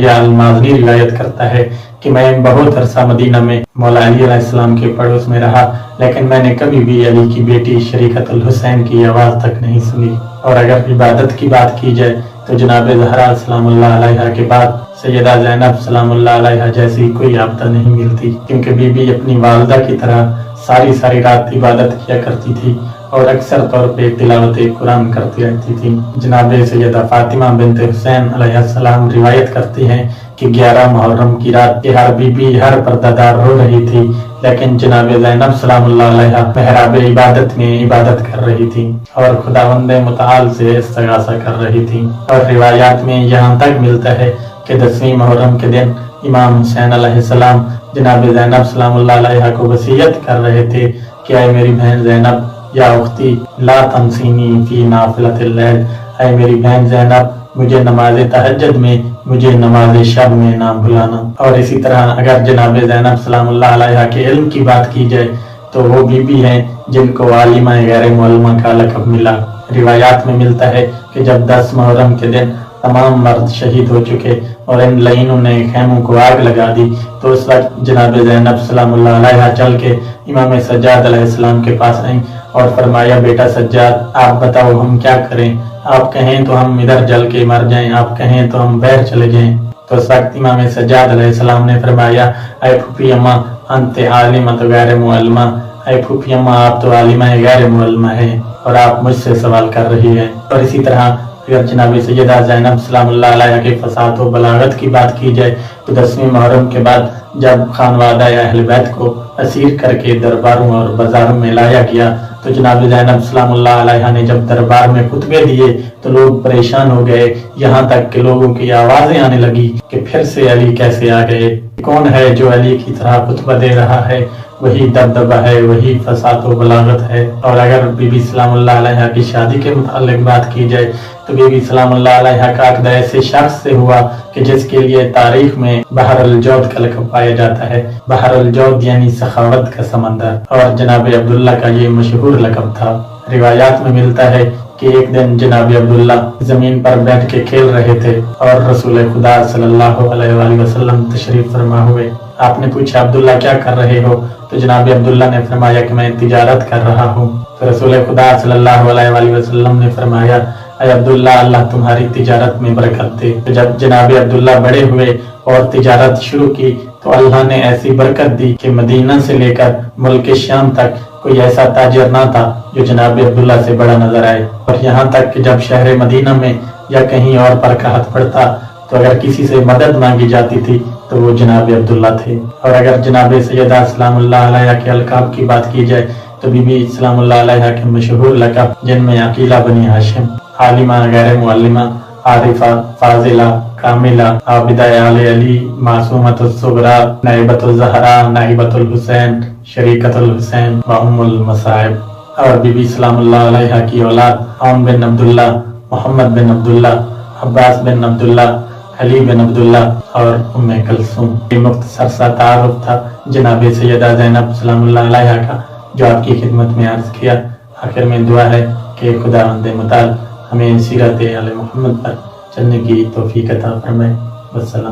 याहिया अल-माज़नी रिवायत करता है कि मैं बहुत अरसा मदीना में मौला अली अलैहिस्सलाम के पड़ोस में रहा, लेकिन मैंने कभी भी अली की बेटी शरीकतुल हुसैन की आवाज़ तक नहीं सुनी। और अगर इबादत की बात की जाए तो जनाब ज़हरा सलामुल्लाह अलैहा के बाद सैयदा ज़ैनब सलामुल्लाह अलैहा जैसी कोई आपदा नहीं मिलती, क्योंकि बीबी अपनी वालदा की तरह सारी रात इबादत किया करती थी और अक्सर तौर पे तिलावत कुरान करती रहती थी। जनाब सैयदा फातिमा बिन्त हुसैन अलैहिस्सलाम रिवायत करती हैं कि 11 मुहर्रम की रात हर बीबी हर पर्दादार रो रही थी, लेकिन जनाब ज़ैनब सलामुल्लाह अलैहा महराब इबादत में इबादत कर रही थी और खुदावंद मुतआल से इस्तिग़ासा कर रही थी। और रिवायात में यहाँ तक मिलता है कि 10वीं मुहर्रम के दिन इमाम हुसैन अलैहिस्सलाम जनाब ज़ैनब सलामुल्लाह अलैहा को वसीयत कर रहे थे कि ऐ मेरी बहन ज़ैनब या उख्ती ला तंसीनी फी नाफिलतिल लैल, ऐ मेरी बहन ज़ैनब मुझे नमाज तहज्जुद में, मुझे नमाज शब में ना भुलाना। और इसी तरह अगर जनाब ज़ैनब सलामुल्लाह अलैहा के इल्म की बात की जाए तो वो बीबी हैं जिनको आलिमा गैर मुअल्लमा का लक़ब मिला। रिवायात में मिलता है कि जब 10 मुहर्रम के दिन तमाम मर्द शहीद हो चुके और इन लईनों ने खैमों को आग लगा दी, तो उस वक्त जनाब ज़ैनब सलामुल्लाह अलैहा चल के इमाम सज्जाद अलैहिस्सलाम के पास आई और फरमाया, बेटा सज्जाद आप बताओ हम क्या करें, आप कहें तो हम इधर जल के मर जाएं, आप कहें तो हम बहर चले जाएं। तो उस वक्त इमाम सज्जाद अलैहिस्सलाम ने फरमाया, ऐ फूफी अम्मा अंत आलिमा तो गैर मुअल्लमा, ऐ फूफी अम्मा आप तो आलिमा गैर मुअल्लमा है और आप मुझसे सवाल कर रही है। और इसी तरह अगर जनाब सैयदा ज़ैनब सलामुल्लाह अलैहा के फसाद व बलागत की बात की जाए तो 10वीं मुहर्रम के बाद जब खानवादा अहले बैत को असीर करके दरबारों और बाजारों में लाया गया तो जनाब ज़ैनब सलामुल्लाह अलैहा ने जब दरबार में खुतबे दिए तो लोग परेशान हो गए, यहाँ तक कि लोगों की आवाजें आने लगी कि फिर से अली कैसे आ गए, कौन है जो अली की तरह खुतबा दे रहा है, वही दबदबा है, वही फसाद व बलागत है। और अगर बीबी सलामुल्लाह अलैहा की शादी के मुतालिक बात की जाए तो बीबी सलामुल्लाह अलैहा का अक़द ऐसे शख्स से हुआ कि जिसके लिए तारीख में बहरुल जौद का लक़ब पाया जाता है। बहरुल जौद यानी सखावत का समंदर, और जनाब अब्दुल्ला का ये मशहूर लक़ब था। रिवायात में मिलता है कि एक दिन जनाब अब्दुल्ला जमीन पर बैठ के खेल रहे थे और रसूल खुदा सल्लल्लाहु अलैहि वसल्लम तशरीफ फरमा हुए। आपने पूछा, अब्दुल्ला क्या कर रहे हो? तो जनाब अब्दुल्ला ने फरमाया कि मैं तिजारत कर रहा हूँ। तो रसूल खुदा सल्लल्लाहु अलैहि वसल्लम ने फरमाया, ऐ अब्दुल्ला अल्लाह तुम्हारी तिजारत में बरकत दे। तो जब जनाब अब्दुल्ला बड़े हुए और तिजारत शुरू की तो अल्लाह ने ऐसी बरकत दी कि मदीना से लेकर मुल्क शाम तक कोई ऐसा ताजिर ना था जो जनाब अब्दुल्ला से बड़ा नजर आए। और यहाँ तक कि जब शहर मदीना में या कहीं और पर कहत पड़ता तो अगर किसी से मदद मांगी जाती थी तो वो जनाब अब्दुल्ला थे। और अगर जनाब सैयदा सलामुल्लाह अलैहा के अलकाब की बात की जाए तो बीबी सलामुल्लाह अलैहा के मशहूर लक़ब जिनमें अकीला बनी हाशिम, आलिमा गैर मुअल्लिमा, आरिफा, फाजिला, कामिला, आबिदा आले अली, मासूमतुस सुगरा, नाइबतुल ज़हरा, नाइबतुल हुसैन, शरीकतुल हुसैन व उम्मुल मसाइब। और बीबी सलामुल्लाह अलैहा की औलाद आम बिन अब्दुल्ला, मोहम्मद बिन अब्दुल्ला, अब्बास बिन अब्दुल्ला, अली बिन अब्दुल्ला और उम्मे कुलसूम। ये मुख्तसर सा तारुफ था जनाब सैयदा ज़ैनब सलामुल्लाह अलैहा का जो आपकी खिदमत में अर्ज किया। आखिर में दुआ है कि खुदावंद मुताल हमें सीरत आले मोहम्मद पर चलने की तौफीक अता फरमाए। वस्सलाम।